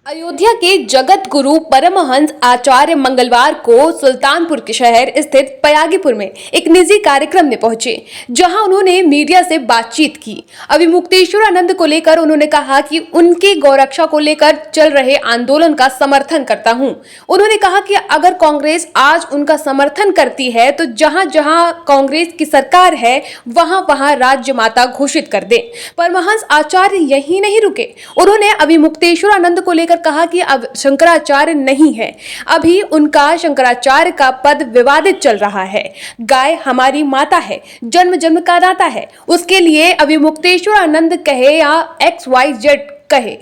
अयोध्या के जगत गुरु परमहंस आचार्य मंगलवार को सुल्तानपुर के शहर स्थित पयागीपुर में एक निजी कार्यक्रम में पहुंचे, जहां उन्होंने मीडिया से बातचीत की। अभिमुक्तेश्वर आनंद को लेकर उन्होंने कहा कि उनके गौरक्षा को लेकर चल रहे आंदोलन का समर्थन करता हूं। उन्होंने कहा कि अगर कांग्रेस आज उनका समर्थन करती है तो जहां जहां कांग्रेस की सरकार है वहां वहां राज्य माता घोषित कर दे। परमहंस आचार्य यही नहीं रुके, उन्होंने अभिमुक्तेश्वर आनंद को लेकर कहा कि अब शंकराचार्य नहीं है, अभी उनका शंकराचार्य का पद विवादित चल रहा है। गाय हमारी माता है, जन्म जन्म का नाता है, उसके लिए अभिमुक्तेश्वर आनंद कहे या XYZ कहे,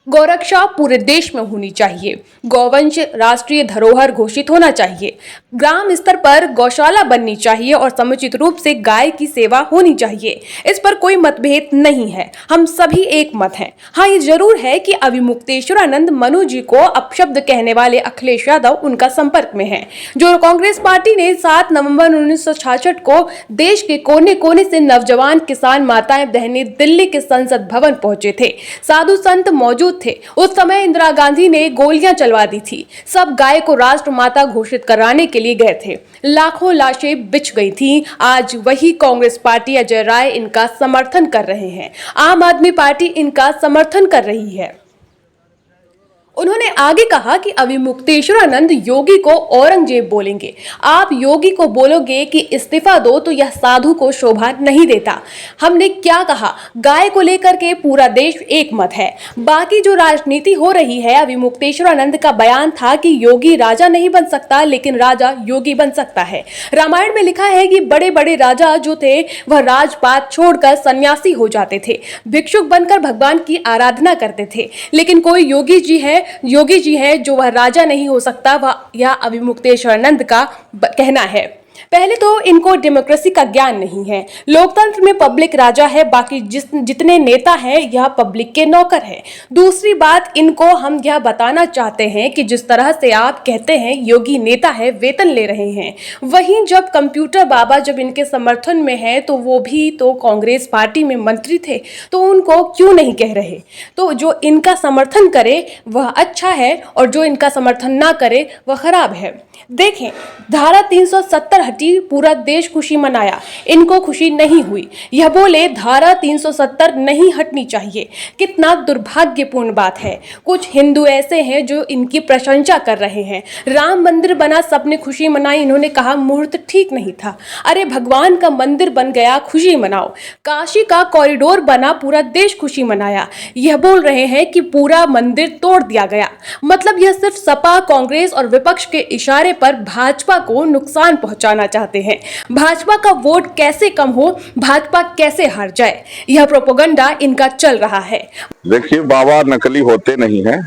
गौरक्षा पूरे देश में होनी चाहिए। गौवंश राष्ट्रीय धरोहर घोषित होना चाहिए। ग्राम स्तर पर गौशाला बननी चाहिए और समुचित रूप से गाय की सेवा होनी चाहिए। इस पर कोई मतभेद नहीं है, हम सभी एक मत हैं। हाँ, ये जरूर है कि अभिमुक्तेश्वर आनंद मनु जी को अपशब्द कहने वाले अखिलेश यादव उनका संपर्क में है। जो कांग्रेस पार्टी ने 7 नवंबर 1966 को देश के कोने कोने से नौजवान किसान माताएं बहनें दिल्ली के संसद भवन पहुंचे थे। साधु संत मौजूद थे। उस समय इंदिरा गांधी ने गोलियां चलवा दी थी। सब गाय को राष्ट्र माता घोषित कराने के लिए गए थे। लाखों लाशें बिछ गई थी। आज वही कांग्रेस पार्टी अजय राय इनका समर्थन कर रहे हैं। आम आदमी पार्टी इनका समर्थन कर रही है। उन्होंने आगे कहा कि अभिमुक्तेश्वर आनंद योगी को औरंगजेब बोलेंगे। आप योगी को बोलोगे कि इस्तीफा दो तो यह साधु को शोभा नहीं देता। हमने क्या कहा, गाय को लेकर के पूरा देश एक मत है। बाकी जो राजनीति हो रही है, अभिमुक्तेश्वर आनंद का बयान था कि योगी राजा नहीं बन सकता लेकिन राजा योगी बन सकता है। रामायण में लिखा है कि बड़े बड़े राजा जो थे वह राजपाट छोड़कर सन्यासी हो जाते थे, भिक्षुक बनकर भगवान की आराधना करते थे। लेकिन कोई योगी जी है जो वह राजा नहीं हो सकता, वह यह अभिमुक्तेश्वर आनंद का कहना है। पहले तो इनको डेमोक्रेसी का ज्ञान नहीं है। लोकतंत्र में पब्लिक राजा है, बाकी जितने नेता हैं यह पब्लिक के नौकर हैं। दूसरी बात, इनको हम यह बताना चाहते हैं कि जिस तरह से आप कहते हैं योगी नेता है, वेतन ले रहे हैं, वहीं जब कंप्यूटर बाबा जब इनके समर्थन में है तो वो भी तो कांग्रेस पार्टी में मंत्री थे, तो उनको क्यों नहीं कह रहे? तो जो इनका समर्थन करे वह अच्छा है और जो इनका समर्थन ना करे वह खराब है। देखें, धारा 370 हटी, पूरा देश खुशी मनाया, इनको खुशी नहीं हुई। यह बोले धारा 370 नहीं हटनी चाहिए। कितना दुर्भाग्यपूर्ण बात है। कुछ हिंदू ऐसे हैं जो इनकी प्रशंसा कर रहे हैं। राम मंदिर बना, सबने खुशी मनाई, इन्होंने कहा मुहूर्त ठीक नहीं था। अरे भगवान का मंदिर बन गया, खुशी मनाओ। काशी का कॉरिडोर बना, पूरा देश खुशी मनाया। यह बोल रहे हैं कि पूरा मंदिर तोड़ दिया गया। मतलब यह सिर्फ सपा, कांग्रेस और विपक्ष के इशारे पर भाजपा को नुकसान पहुंचाना चाहते हैं। भाजपा का वोट कैसे कम हो, भाजपा कैसे हार जाए, यह प्रोपेगेंडा इनका चल रहा है। देखिए, बाबा नकली होते नहीं हैं,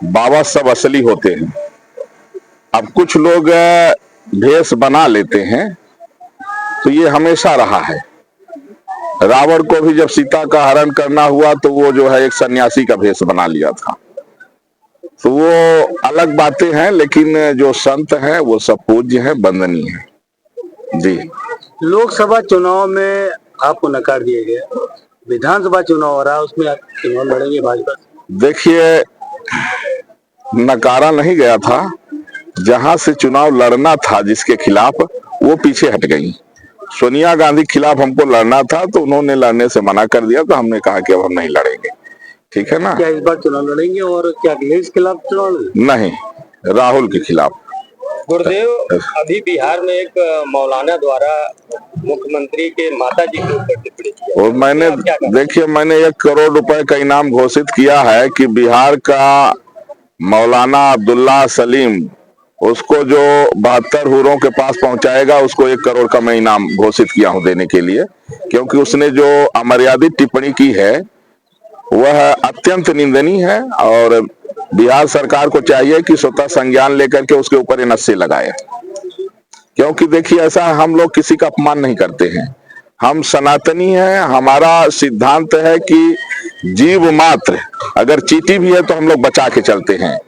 बाबा सब असली होते हैं। अब कुछ लोग भेष बना लेते हैं, तो ये हमेशा रहा है। रावण को भी जब सीता का हरण करना हुआ तो वो जो है एक सन्यासी का भेष बना लिया था। तो वो अलग बातें हैं, लेकिन जो संत हैं वो सब पूज्य हैं, वंदनीय हैं। जी, लोकसभा चुनाव में आपको नकार दिया गया, विधानसभा चुनाव हो रहा है, उसमें आप चुनाव लड़ेंगे भाजपा से? देखिए, नकारा नहीं गया था। जहां से चुनाव लड़ना था जिसके खिलाफ, वो पीछे हट गई। सोनिया गांधी के खिलाफ हमको लड़ना था तो उन्होंने लड़ने से मना कर दिया, तो हमने कहा कि अब हम नहीं लड़ेंगे। ठीक है ना? क्या इस बार चुनाव लड़ेंगे और क्या अखिलेश के खिलाफ चुनाव लड़ेंगे? नहीं, राहुल के खिलाफ। गुरुदेव, अभी बिहार में एक मौलाना द्वारा मुख्यमंत्री के माता जी के ऊपर टिप्पणी की और मैंने मैंने 1 करोड़ रुपए का इनाम घोषित किया है कि बिहार का मौलाना अब्दुल्ला सलीम, उसको जो 72 हुरों के पास पहुंचाएगा उसको 1 करोड़ का मैं इनाम घोषित किया हूं देने के लिए, क्योंकि उसने जो अमर्यादित टिप्पणी की है वह अत्यंत निंदनीय है। और बिहार सरकार को चाहिए कि स्वतः संज्ञान लेकर के उसके ऊपर NSA लगाए। क्योंकि देखिए, ऐसा हम लोग किसी का अपमान नहीं करते हैं, हम सनातनी हैं। हमारा सिद्धांत है कि जीव मात्र अगर चींटी भी है तो हम लोग बचा के चलते हैं,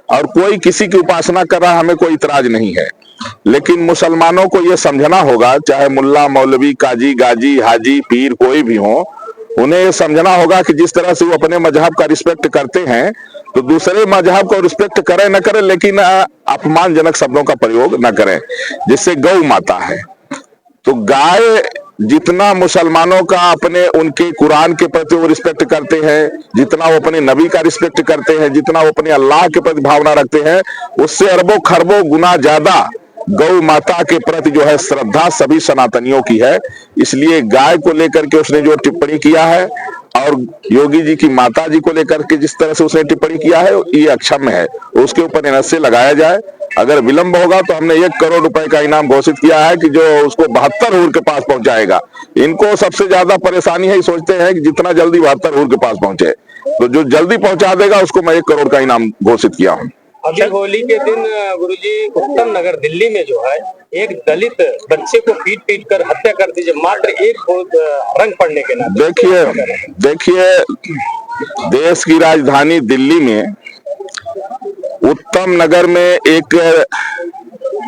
और कोई किसी की उपासना कर रहा, हमें कोई इतराज नहीं है। लेकिन मुसलमानों को यह समझना होगा, चाहे मुल्ला, मौलवी, काजी, गाजी, हाजी, पीर कोई भी हो, उन्हें ये समझना होगा कि जिस तरह से वो अपने मजहब का रिस्पेक्ट करते हैं तो दूसरे मजहब को रिस्पेक्ट करें न करें, लेकिन अपमानजनक शब्दों का प्रयोग न करें। जिससे गौ माता है, तो गाय जितना मुसलमानों का अपने उनके कुरान के प्रति वो रिस्पेक्ट करते हैं, जितना वो अपने नबी का रिस्पेक्ट करते हैं, जितना वो अपने अल्लाह के प्रति भावना रखते हैं, उससे अरबों खरबों गुना ज्यादा गौ माता के प्रति जो है श्रद्धा सभी सनातनियों की है। इसलिए गाय को लेकर के उसने जो टिप्पणी किया है और योगी जी की माता जी को लेकर के जिस तरह से उसने टिप्पणी किया है, ये अक्षम्य है। उसके ऊपर एनएसए लगाया जाए। अगर विलंब होगा तो हमने 1 करोड़ रुपए का इनाम घोषित किया है कि जो उसको 72 हूर के पास पहुंचाएगा। इनको सबसे ज्यादा परेशानी है, ये सोचते हैं कि जितना जल्दी 72 हूर के पास पहुंचे, तो जो जल्दी पहुंचा देगा उसको मैं 1 करोड़ का इनाम घोषित किया हूँ। अभी होली के दिन गुरुजी उत्तम नगर दिल्ली में जो है एक दलित बच्चे को पीट कर हत्या कर दी, मात्र एक रंग पड़ने के नाते। देखिए देश की राजधानी दिल्ली में उत्तम नगर में एक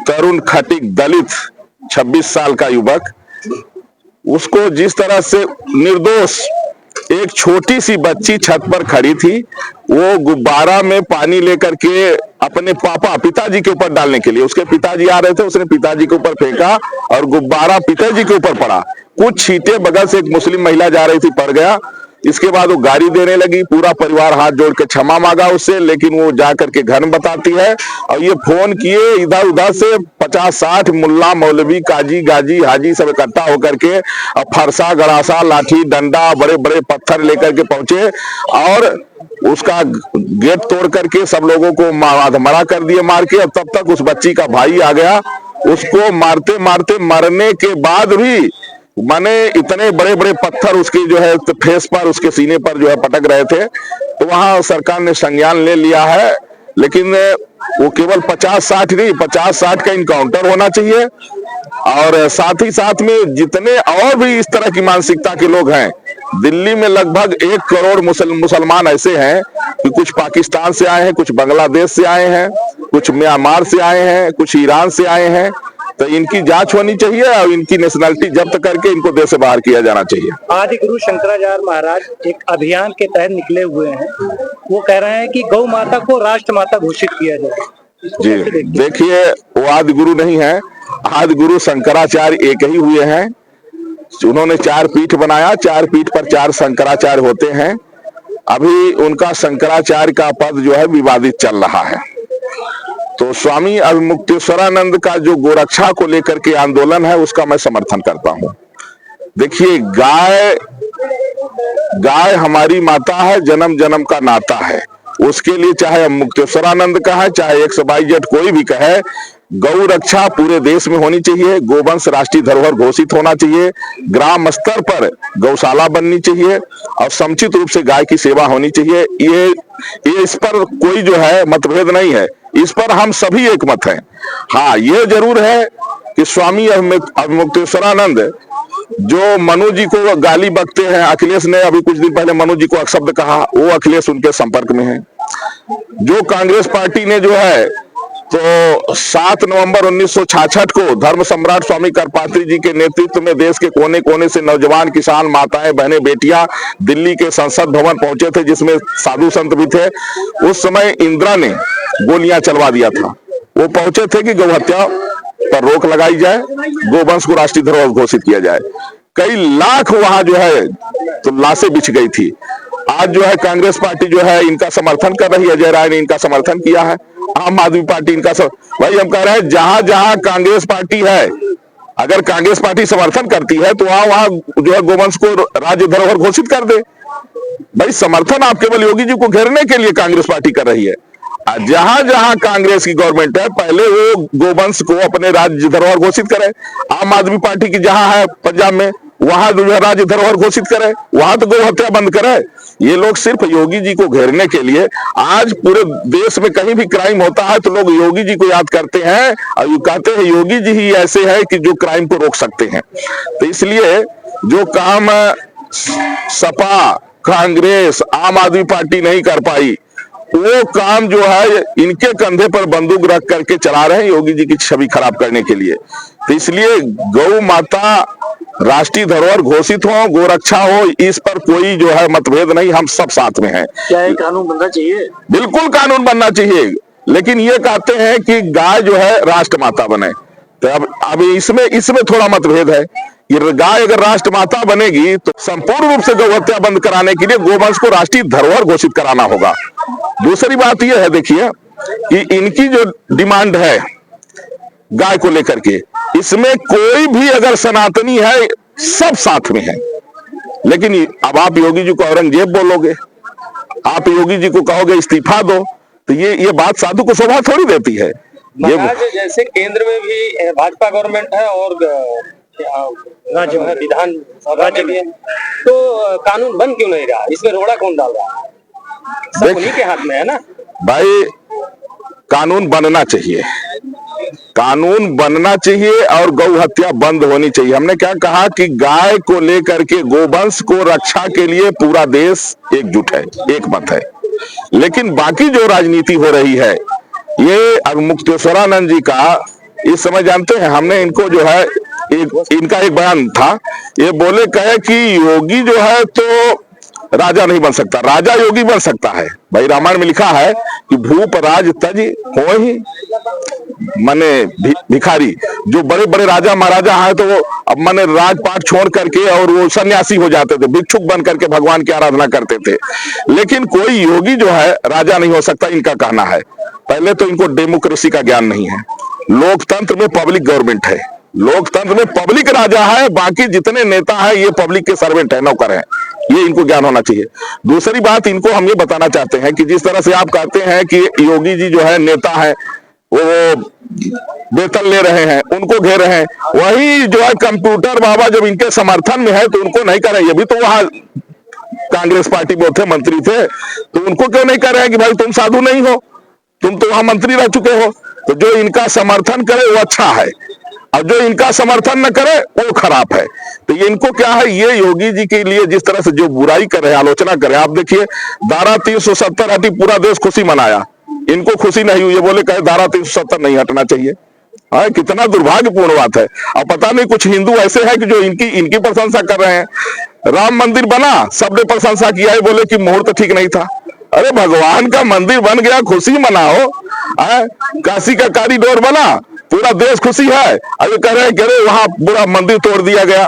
तरुण खटिक दलित 26 साल का युवक, उसको जिस तरह से निर्दोष एक छोटी सी बच्ची छत पर खड़ी थी, वो गुब्बारा में पानी लेकर के अपने पिताजी के ऊपर डालने के लिए, उसके पिताजी आ रहे थे, उसने पिताजी के ऊपर फेंका और गुब्बारा पिताजी के ऊपर पड़ा। कुछ छींटे बगल से एक मुस्लिम महिला जा रही थी, पड़ गया। इसके बाद वो गाड़ी देने लगी, पूरा परिवार हाथ जोड़ के क्षमा मांगा उससे, लेकिन वो जा करके घर में बताती है। और ये फोन किए इधर उधर से 50-60 मुल्ला मौलवी काजी गाजी हाजी सब इकट्ठा होकर के और फरसा गड़ासा लाठी डंडा बड़े बड़े पत्थर लेकर के पहुंचे और उसका गेट तोड़ करके सब लोगों को मरा कर दिए मार के। और तब तक उस बच्ची का भाई आ गया, उसको मारते मारते मरने के बाद भी माने इतने बड़े बड़े पत्थर उसकी जो है फेस पर, उसके सीने पर जो है पटक रहे थे। तो वहां सरकार ने संज्ञान ले लिया है, लेकिन वो केवल 50-60 नहीं, 50-60 का इनकाउंटर होना चाहिए। और साथ ही साथ में जितने और भी इस तरह की मानसिकता के लोग हैं, दिल्ली में लगभग 1 करोड़ मुसलमान ऐसे हैं कि कुछ पाकिस्तान से आए हैं, कुछ बांग्लादेश से आए हैं, कुछ म्यांमार से आए हैं, कुछ ईरान से आए हैं। तो इनकी जांच होनी चाहिए और इनकी नेशनलिटी जब्त करके इनको देश से बाहर किया जाना चाहिए। आदि गुरु शंकराचार्य महाराज एक अभियान के तहत निकले हुए हैं, वो कह रहे हैं कि गौ माता को राष्ट्र माता घोषित किया जाए। जी देखिए, वो आदि गुरु नहीं है, आदि गुरु शंकराचार्य एक ही हुए हैं। उन्होंने 4 पीठ बनाया, 4 पीठ पर 4 शंकराचार्य होते हैं। अभी उनका शंकराचार्य का पद जो है विवादित चल रहा है। तो स्वामी अभिमुक्तेश्वरानंद का जो गोरक्षा को लेकर के आंदोलन है, उसका मैं समर्थन करता हूं। देखिए, गाय हमारी माता है, जन्म जन्म का नाता है। उसके लिए चाहे अभिमुक्तेश्वरानंद का है, चाहे XYZ कोई भी कहे, गौ रक्षा पूरे देश में होनी चाहिए। गोवंश राष्ट्रीय धरोहर घोषित होना चाहिए। ग्राम स्तर पर गौशाला बननी चाहिए और समुचित रूप से गाय की सेवा होनी चाहिए। ये इस पर कोई जो है मतभेद नहीं है, इस पर हम सभी एक मत हैं। हाँ, ये जरूर है कि स्वामी अभिमुक्तेश्वरानंद जो मनु जी को गाली बकते हैं, अखिलेश ने अभी कुछ दिन पहले मनु जी को अपशब्द कहा, वो अखिलेश उनके संपर्क में है। जो कांग्रेस पार्टी ने जो है तो 7 नवंबर 1966 को धर्म सम्राट स्वामी करपात्री जी के नेतृत्व में देश के कोने कोने से नौजवान किसान माताएं बहनें बेटियां दिल्ली के संसद भवन पहुंचे थे, जिसमें साधु संत भी थे। उस समय इंदिरा ने गोलियां चलवा दिया था। वो पहुंचे थे कि गौ हत्या पर रोक लगाई जाए, गोवंश को राष्ट्रीय धरोहर घोषित किया जाए। कई लाख वहां जो है तो लाशें बिछ गई थी। आज जो है कांग्रेस पार्टी जो है इनका समर्थन कर रही है। अजय राय ने इनका समर्थन किया है, आम आदमी पार्टी इनका भाई हम कह रहे हैं जहां जहां कांग्रेस पार्टी है, अगर कांग्रेस पार्टी समर्थन करती है तो वहां जो है गोवंश को राज्य धरोहर घोषित कर दे। भाई समर्थन आप केवल योगी जी को घेरने के लिए कांग्रेस पार्टी कर रही है। जहां जहां कांग्रेस की गवर्नमेंट है, पहले वो गोवंश को अपने राज्य धरोहर घोषित करे। आम आदमी पार्टी की जहां है पंजाब में, वहां जो है राज्य धरोहर घोषित करे, वहां तो गौ हत्या बंद करे। ये लोग सिर्फ योगी जी को घेरने के लिए, आज पूरे देश में कहीं भी क्राइम होता है तो लोग योगी जी को याद करते हैं और कहते हैं योगी जी ही ऐसे हैं कि जो क्राइम को रोक सकते हैं। तो इसलिए जो काम सपा, कांग्रेस, आम आदमी पार्टी नहीं कर पाई, वो काम जो है इनके कंधे पर बंदूक रख करके चला रहे हैं योगी जी की छवि खराब करने के लिए। तो इसलिए गौ माता राष्ट्रीय धरोहर घोषित हो, गोरक्षा हो, इस पर कोई जो है मतभेद नहीं, हम सब साथ में हैं। क्या ये कानून बनना चाहिए? बिल्कुल कानून बनना चाहिए, लेकिन ये कहते हैं कि गाय जो है राष्ट्रमाता बने। तो अब इसमें थोड़ा मतभेद है कि गाय अगर राष्ट्रमाता बनेगी तो संपूर्ण रूप से गौ हत्या बंद कराने के लिए गोवंश को राष्ट्रीय धरोहर घोषित कराना होगा। दूसरी बात यह है, देखिए कि इनकी जो डिमांड है गाय को लेकर के, इसमें कोई भी अगर सनातनी है सब साथ में है। लेकिन अब आप योगी जी को औरंगजेब बोलोगे, आप योगी जी को कहोगे इस्तीफा दो, तो ये बात साधु को शोभा थोड़ी देती है। महाराज, जैसे केंद्र में भी भाजपा गवर्नमेंट है और राज्य है विधान राज्य भी है, तो कानून बन क्यों नहीं रहा? इसमें रोड़ा कौन डाल रहा है? सब उन्हीं के हाथ में है ना भाई। कानून बनना चाहिए, कानून बनना चाहिए और गौ हत्या बंद होनी चाहिए। हमने क्या कहा कि गाय को लेकर के, गोवंश को रक्षा के लिए पूरा देश एकजुट है, एक मत है। लेकिन बाकी जो राजनीति हो रही है, ये अब मुक्तेश्वरानंद जी का इस समय जानते हैं, हमने इनको जो है इनका एक बयान था, ये बोले कहे कि योगी जो है तो राजा नहीं बन सकता, राजा योगी बन सकता है। भाई रामायण में लिखा है कि भूप राज तज हो ही माने भिखारी। जो बड़े बड़े राजा महाराजा हैं तो वो अब माने राजपाट छोड़ करके और वो सन्यासी हो जाते थे, भिक्षुक बन करके भगवान की आराधना करते थे। लेकिन कोई योगी जो है राजा नहीं हो सकता, इनका कहना है। पहले तो इनको डेमोक्रेसी का ज्ञान नहीं है। लोकतंत्र में पब्लिक गवर्नमेंट है, लोकतंत्र में पब्लिक राजा है, बाकी जितने नेता हैं ये पब्लिक के सर्वेंट है, नौकर हैं। ये इनको ज्ञान होना चाहिए। दूसरी बात, इनको हम ये बताना चाहते हैं कि जिस तरह से आप कहते हैं कि योगी जी जो है नेता है, वो वेतन ले रहे हैं, उनको घेर रहे हैं, वही जो है कंप्यूटर बाबा जब इनके समर्थन में है तो उनको नहीं कर रहे। ये भी तो वहां कांग्रेस पार्टी में थे, मंत्री थे, तो उनको क्यों नहीं कर रहे हैं कि भाई तुम साधु नहीं हो, तुम तो वहां मंत्री रह चुके हो। तो जो इनका समर्थन करे वो अच्छा है, और जो इनका समर्थन न करे वो खराब है। तो ये इनको क्या है, ये योगी जी के लिए जिस तरह से जो बुराई कर रहे हैं, आलोचना कर रहे हैं, आप देखिए धारा 370 हटी, पूरा देश खुशी मनाया, इनको खुशी नहीं हुई, ये बोले कहे धारा 370 नहीं हटना चाहिए। हाँ, कितना दुर्भाग्यपूर्ण बात है। अब पता नहीं कुछ हिंदू ऐसे हैं कि जो इनकी प्रशंसा कर रहे हैं। राम मंदिर बना, सबने प्रशंसा किया है, बोले कि मुहूर्त ठीक नहीं था। अरे भगवान का मंदिर बन गया, खुशी मनाओ। काशी का कॉरिडोर बना, पूरा देश खुशी है, अभी कह रहे हैं कि अरे वहां पूरा मंदिर तोड़ दिया गया।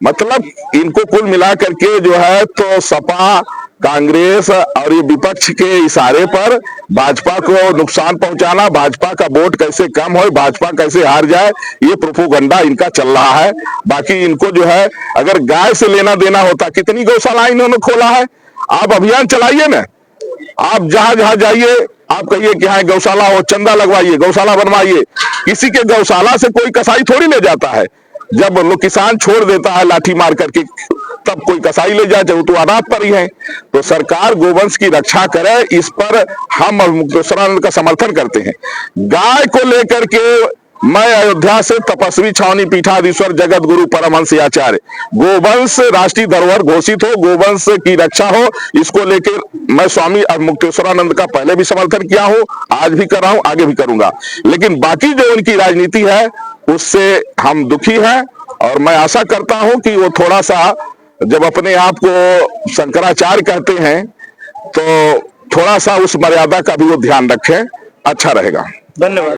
मतलब इनको कुल मिला करके जो है तो सपा, कांग्रेस और ये विपक्ष के इशारे पर भाजपा को नुकसान पहुंचाना, भाजपा का वोट कैसे कम हो, भाजपा कैसे हार जाए, ये प्रोपोगंडा इनका चल रहा है। बाकी इनको जो है अगर गाय से लेना देना होता, कितनी गौशाला इन्होंने खोला है। आप अभियान चलाइए ना, आप जहां जहां जाइए आप कहिए कि हाँ गौशाला हो, चंदा लगवाइए, गौशाला बनवाइए। किसी के गौशाला से कोई कसाई थोड़ी ले जाता है। जब लोग किसान छोड़ देता है लाठी मार करके, तब कोई कसाई ले जाए, वो तो अनाथ पर ही है। तो सरकार गोवंश की रक्षा करे, इस पर हम मुक्तेश्वरानंद का समर्थन करते हैं। गाय को लेकर के मैं अयोध्या से तपस्वी छावनी पीठाधीश्वर जगत गुरु परमहंस आचार्य, गोवंश राष्ट्रीय धरोहर घोषित हो, गोवंश की रक्षा हो, इसको लेकर मैं स्वामी मुक्तेश्वरानंद का पहले भी समर्थन किया हूं, आज भी कर रहा हूं, आगे भी करूंगा। लेकिन बाकी जो उनकी राजनीति है उससे हम दुखी हैं, और मैं आशा करता हूं कि वो थोड़ा सा जब अपने आप को शंकराचार्य कहते हैं तो थोड़ा सा उस मर्यादा का भी वो ध्यान रखें, अच्छा रहेगा। धन्यवाद।